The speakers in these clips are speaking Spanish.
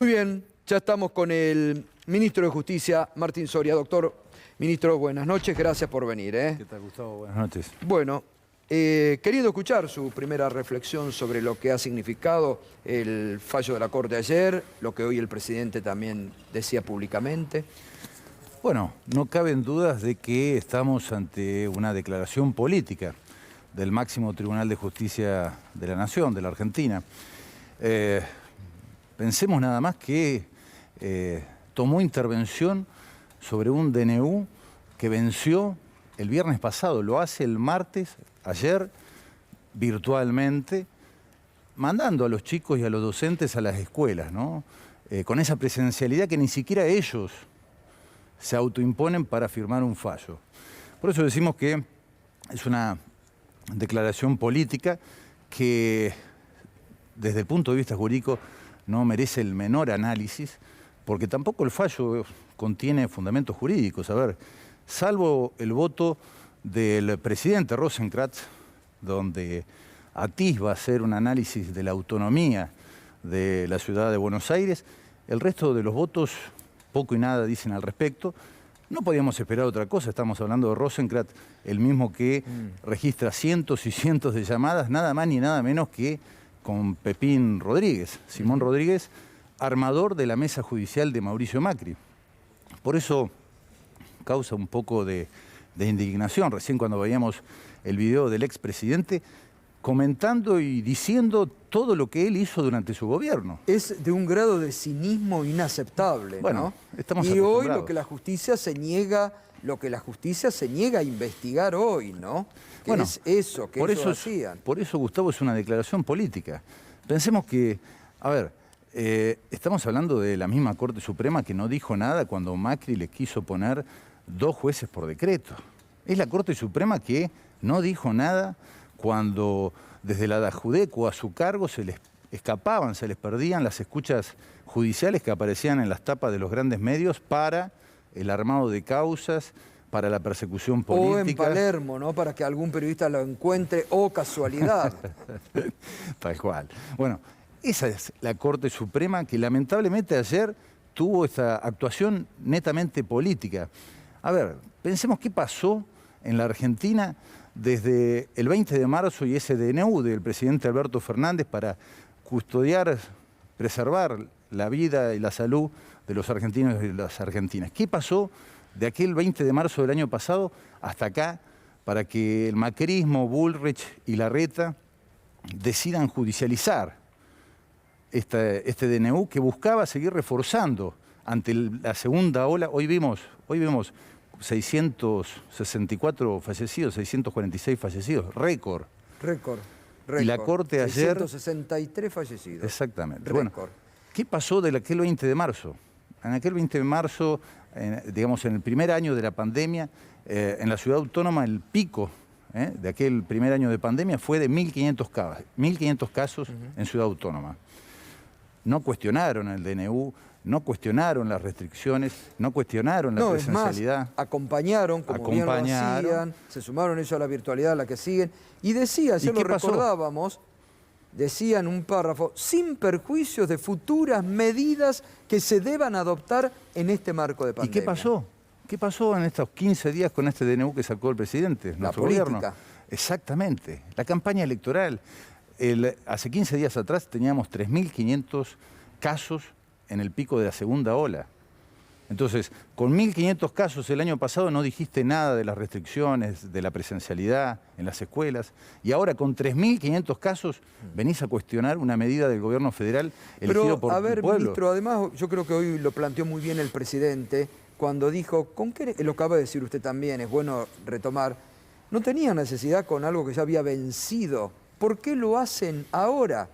Muy bien, ya estamos con el ministro de Justicia, Martín Soria. Doctor ministro, buenas noches, gracias por venir. ¿Qué tal, Gustavo? Buenas noches. Bueno, queriendo escuchar su primera reflexión sobre lo que ha significado el fallo de la Corte ayer, lo que hoy el presidente también decía públicamente. Bueno, no caben dudas de que estamos ante una declaración política del máximo Tribunal de Justicia de la Nación, de la Argentina. Pensemos nada más que tomó intervención sobre un DNU que venció el viernes pasado, lo hace el martes, ayer, virtualmente, mandando a los chicos y a los docentes a las escuelas, ¿no? Con esa presencialidad que ni siquiera ellos se autoimponen para firmar un fallo. Por eso decimos que es una declaración política que, desde el punto de vista jurídico, no merece el menor análisis, porque tampoco el fallo contiene fundamentos jurídicos. A ver, salvo el voto del presidente Rosenkrantz, donde atisba hacer un análisis de la autonomía de la ciudad de Buenos Aires, el resto de los votos poco y nada dicen al respecto. No podíamos esperar otra cosa, estamos hablando de Rosenkrantz, el mismo que registra cientos y cientos de llamadas, nada más ni nada menos que con Pepín Rodríguez, Simón Rodríguez, armador de la mesa judicial de Mauricio Macri. Por eso causa un poco de indignación, recién cuando veíamos el video del expresidente, comentando y diciendo todo lo que él hizo durante su gobierno. Es de un grado de cinismo inaceptable, bueno, ¿no? Estamos y hoy acostumbrados. lo que la justicia se niega a investigar hoy, ¿no? Que bueno, es eso, que por ellos eso hacían. Por eso, Gustavo, es una declaración política. Pensemos que, a ver, estamos hablando de la misma Corte Suprema que no dijo nada cuando Macri le quiso poner 2 jueces por decreto. Es la Corte Suprema que no dijo nada cuando desde la Dajudeco a su cargo se les escapaban, se les perdían las escuchas judiciales que aparecían en las tapas de los grandes medios para el armado de causas, para la persecución política. O en Palermo, ¿no? Para que algún periodista lo encuentre, o casualidad. Tal cual. Bueno, esa es la Corte Suprema que lamentablemente ayer tuvo esta actuación netamente política. A ver, pensemos qué pasó en la Argentina desde el 20 de marzo y ese DNU del presidente Alberto Fernández para custodiar, preservar la vida y la salud de los argentinos y las argentinas. ¿Qué pasó de aquel 20 de marzo del año pasado hasta acá para que el macrismo, Bullrich y Larreta decidan judicializar este DNU que buscaba seguir reforzando ante la segunda ola? Hoy vimos 664 fallecidos, 646 fallecidos, récord. Récord. Y la Corte ayer... 663 fallecidos. Exactamente. Récord. Bueno, ¿qué pasó de aquel 20 de marzo? En aquel 20 de marzo, digamos, en el primer año de la pandemia, en la ciudad autónoma, el pico de aquel primer año de pandemia fue de 1.500 casos en ciudad autónoma. No cuestionaron el DNU, no cuestionaron las restricciones, no cuestionaron la presencialidad. Es más, acompañaron, como bien lo hacían, se sumaron ellos a la virtualidad a la que siguen, y decía, ya lo recordábamos, decía en un párrafo, sin perjuicios de futuras medidas que se deban adoptar en este marco de pandemia. ¿Y qué pasó? ¿Qué pasó en estos 15 días con este DNU que sacó el presidente, nuestro gobierno? Exactamente, la campaña electoral. Hace 15 días atrás teníamos 3.500 casos en el pico de la segunda ola. Entonces, con 1.500 casos el año pasado no dijiste nada de las restricciones, de la presencialidad en las escuelas, y ahora con 3.500 casos venís a cuestionar una medida del gobierno federal elegido por el pueblo. Pero, a ver, ministro, además yo creo que hoy lo planteó muy bien el presidente cuando dijo, ¿con qué? Lo acaba de decir usted también, es bueno retomar, no tenía necesidad con algo que ya había vencido. ¿Por qué lo hacen ahora?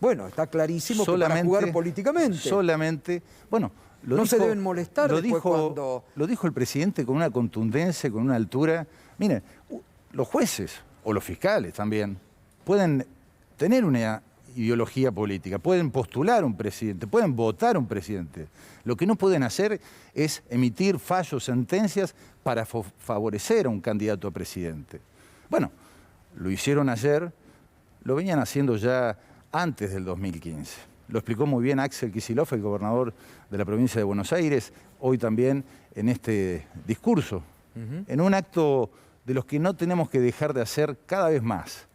Bueno, está clarísimo que para jugar políticamente. Solamente, bueno... No se deben molestar después cuando... Lo dijo el presidente con una contundencia, con una altura. Miren, los jueces, o los fiscales también, pueden tener una ideología política, pueden postular un presidente, pueden votar un presidente. Lo que no pueden hacer es emitir fallos, sentencias para favorecer a un candidato a presidente. Bueno, lo hicieron ayer, lo venían haciendo ya antes del 2015. lo explicó muy bien Axel Kicillof, el gobernador de la provincia de Buenos Aires, hoy también en este discurso, en un acto de los que no tenemos que dejar de hacer cada vez más,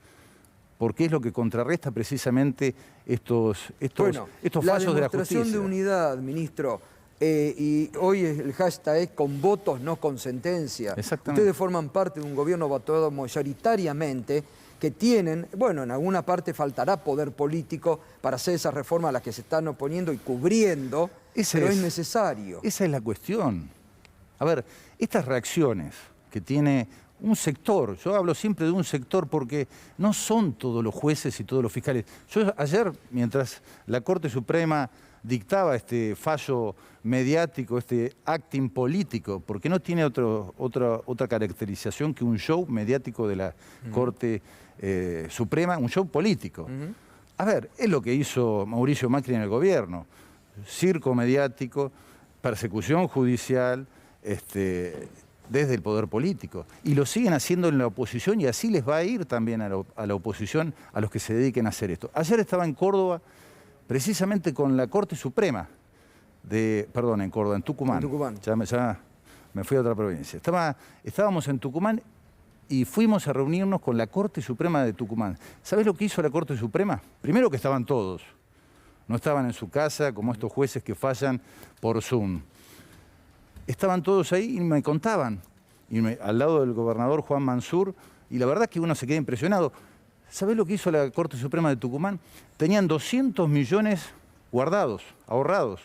porque es lo que contrarresta precisamente estos fallos de la La justicia. demostración de unidad, ministro, y hoy el hashtag es con votos, no con sentencia. Exactamente. Ustedes forman parte de un gobierno votado mayoritariamente que tienen, bueno, en alguna parte faltará poder político para hacer esas reformas a las que se están oponiendo y cubriendo, pero es necesario. Esa es la cuestión. A ver, estas reacciones que tiene un sector, yo hablo siempre de un sector porque no son todos los jueces y todos los fiscales. Yo ayer, mientras la Corte Suprema dictaba este fallo mediático, este acting político, porque no tiene otra caracterización que un show mediático de la Corte Suprema, un show político. A ver, es lo que hizo Mauricio Macri en el gobierno. Circo mediático, persecución judicial, desde el poder político. Y lo siguen haciendo en la oposición y así les va a ir también a la oposición, a los que se dediquen a hacer esto. Ayer estaba en Córdoba, precisamente con la Corte Suprema, en Córdoba, en Tucumán. En Tucumán. Ya me fui a otra provincia. Estábamos en Tucumán y fuimos a reunirnos con la Corte Suprema de Tucumán. ¿Sabés lo que hizo la Corte Suprema? Primero que estaban todos. No estaban en su casa como estos jueces que fallan por Zoom. Estaban todos ahí y me contaban. Al lado del gobernador Juan Mansur, y la verdad es que uno se queda impresionado. ¿Sabés lo que hizo la Corte Suprema de Tucumán? Tenían 200 millones guardados, ahorrados.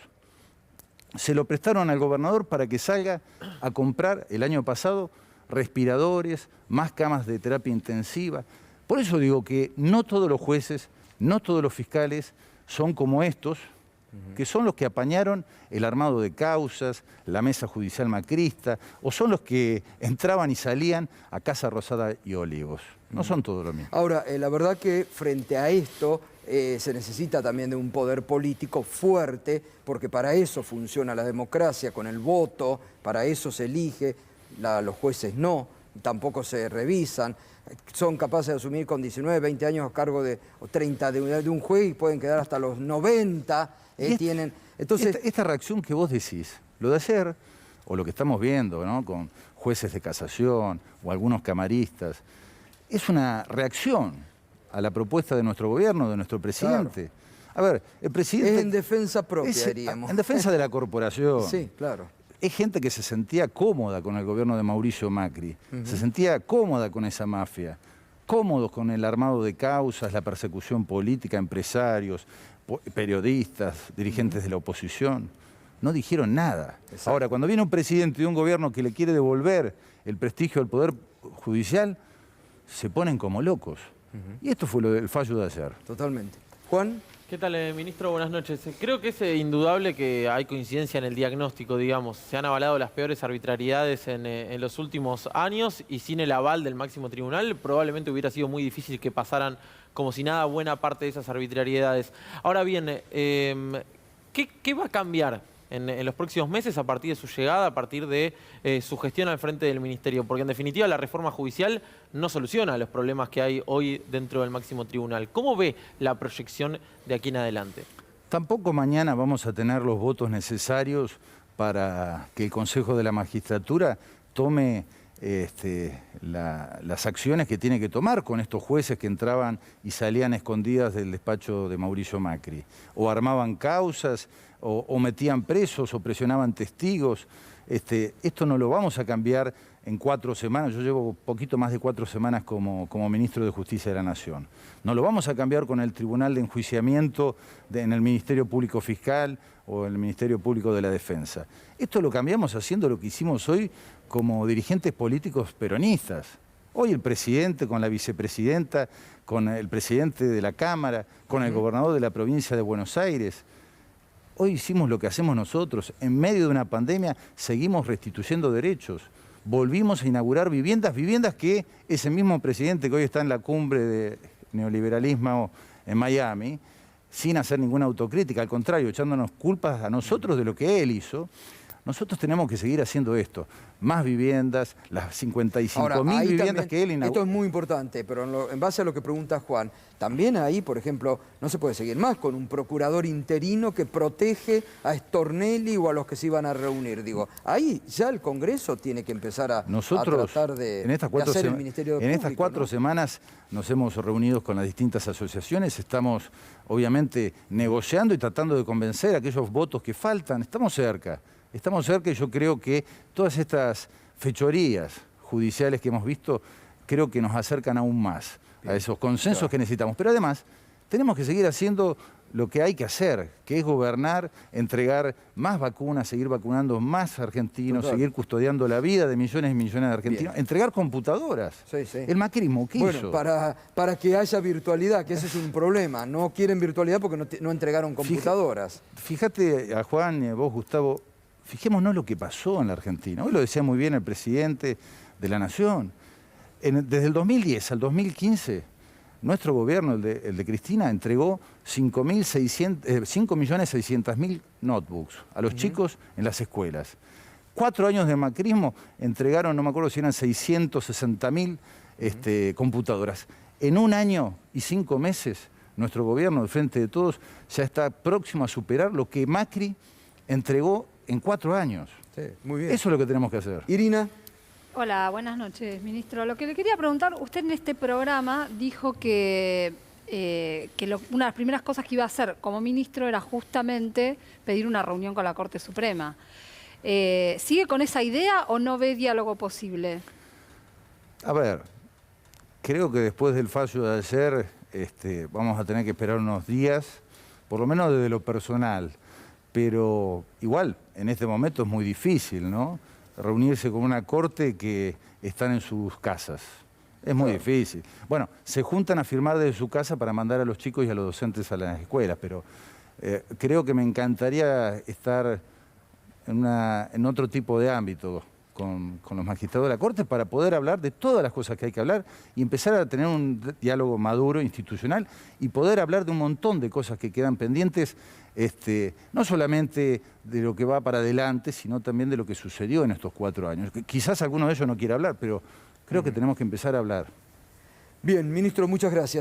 Se lo prestaron al gobernador para que salga a comprar el año pasado respiradores, más camas de terapia intensiva. Por eso digo que no todos los jueces, no todos los fiscales son como estos, que son los que apañaron el armado de causas, la mesa judicial macrista, o son los que entraban y salían a Casa Rosada y Olivos. No son todos lo mismo. Ahora, la verdad que frente a esto se necesita también de un poder político fuerte, porque para eso funciona la democracia, con el voto, para eso se elige, los jueces no, tampoco se revisan. Son capaces de asumir con 19, 20 años a cargo de, o 30 de un juez y pueden quedar hasta los 90. Tienen. Entonces, esta reacción que vos decís, lo de ayer, o lo que estamos viendo, ¿no?, con jueces de casación o algunos camaristas, es una reacción a la propuesta de nuestro gobierno, de nuestro presidente. Claro. A ver, el presidente... Es en defensa propia, diríamos. En defensa de la corporación. Sí, claro. Es gente que se sentía cómoda con el gobierno de Mauricio Macri, se sentía cómoda con esa mafia, cómodos con el armado de causas, la persecución política, empresarios, periodistas, dirigentes de la oposición. No dijeron nada. Exacto. Ahora, cuando viene un presidente de un gobierno que le quiere devolver el prestigio al Poder Judicial, se ponen como locos. Y esto fue el fallo de ayer. Totalmente. Juan. ¿Qué tal, ministro? Buenas noches. Creo que es indudable que hay coincidencia en el diagnóstico, digamos. Se han avalado las peores arbitrariedades en los últimos años y sin el aval del máximo tribunal probablemente hubiera sido muy difícil que pasaran como si nada buena parte de esas arbitrariedades. Ahora bien, ¿qué va a cambiar en los próximos meses a partir de su llegada, a partir de su gestión al frente del ministerio? Porque en definitiva la reforma judicial no soluciona los problemas que hay hoy dentro del máximo tribunal. ¿Cómo ve la proyección de aquí en adelante? Tampoco mañana vamos a tener los votos necesarios para que el Consejo de la Magistratura tome las acciones que tiene que tomar con estos jueces que entraban y salían escondidas del despacho de Mauricio Macri. O armaban causas, o metían presos, o presionaban testigos. Esto no lo vamos a cambiar en 4 semanas. Yo llevo poquito más de 4 semanas como ministro de Justicia de la Nación. No lo vamos a cambiar con el Tribunal de Enjuiciamiento en el Ministerio Público Fiscal o en el Ministerio Público de la Defensa. Esto lo cambiamos haciendo lo que hicimos hoy como dirigentes políticos peronistas. Hoy el presidente con la vicepresidenta, con el presidente de la Cámara, con el gobernador de la provincia de Buenos Aires. Hoy hicimos lo que hacemos nosotros. En medio de una pandemia seguimos restituyendo derechos. Volvimos a inaugurar viviendas que ese mismo presidente que hoy está en la cumbre de neoliberalismo en Miami, sin hacer ninguna autocrítica, al contrario, echándonos culpas a nosotros de lo que él hizo. Nosotros tenemos que seguir haciendo esto. Más viviendas, las 55.000 viviendas que él inauguró. Esto es muy importante, pero en base a lo que pregunta Juan, también ahí, por ejemplo, no se puede seguir más con un procurador interino que protege a Stornelli o a los que se iban a reunir. Digo, ahí ya el Congreso tiene que empezar a tratar de hacer el Ministerio Público. En estas 4 semanas nos hemos reunido con las distintas asociaciones, estamos obviamente negociando y tratando de convencer a aquellos votos que faltan. Estamos cerca y yo creo que todas estas fechorías judiciales que hemos visto, creo que nos acercan aún más a esos consensos que necesitamos. Pero además, tenemos que seguir haciendo lo que hay que hacer, que es gobernar, entregar más vacunas, seguir vacunando más argentinos, seguir custodiando la vida de millones y millones de argentinos, entregar computadoras. El macrismo, ¿qué hizo? Para que haya virtualidad, que ese es un problema. No quieren virtualidad porque no entregaron computadoras. Fíjate, a Juan y a vos, Gustavo, fijémonos lo que pasó en la Argentina. Hoy lo decía muy bien el presidente de la Nación. Desde el 2010 al 2015, nuestro gobierno, el de Cristina, entregó 5.600.000 notebooks a los chicos en las escuelas. 4 años de macrismo entregaron, no me acuerdo si eran 660.000 computadoras. En 1 año y 5 meses, nuestro gobierno, del Frente de Todos, ya está próximo a superar lo que Macri entregó en 4 años. Sí, muy bien. Eso es lo que tenemos que hacer. Irina. Hola, buenas noches, ministro. Lo que le quería preguntar, usted en este programa dijo que una de las primeras cosas que iba a hacer como ministro era justamente pedir una reunión con la Corte Suprema. ¿Sigue con esa idea o no ve diálogo posible? A ver, creo que después del fallo de ayer vamos a tener que esperar unos días, por lo menos desde lo personal. Pero igual, en este momento es muy difícil, ¿no? Reunirse con una corte que están en sus casas. Es muy difícil. Bueno, se juntan a firmar desde su casa para mandar a los chicos y a los docentes a las escuelas, pero creo que me encantaría estar en otro tipo de ámbito con los magistrados de la Corte para poder hablar de todas las cosas que hay que hablar y empezar a tener un diálogo maduro, institucional, y poder hablar de un montón de cosas que quedan pendientes, no solamente de lo que va para adelante, sino también de lo que sucedió en estos 4 años. Quizás alguno de ellos no quiera hablar, pero creo que tenemos que empezar a hablar. Bien, ministro, muchas gracias.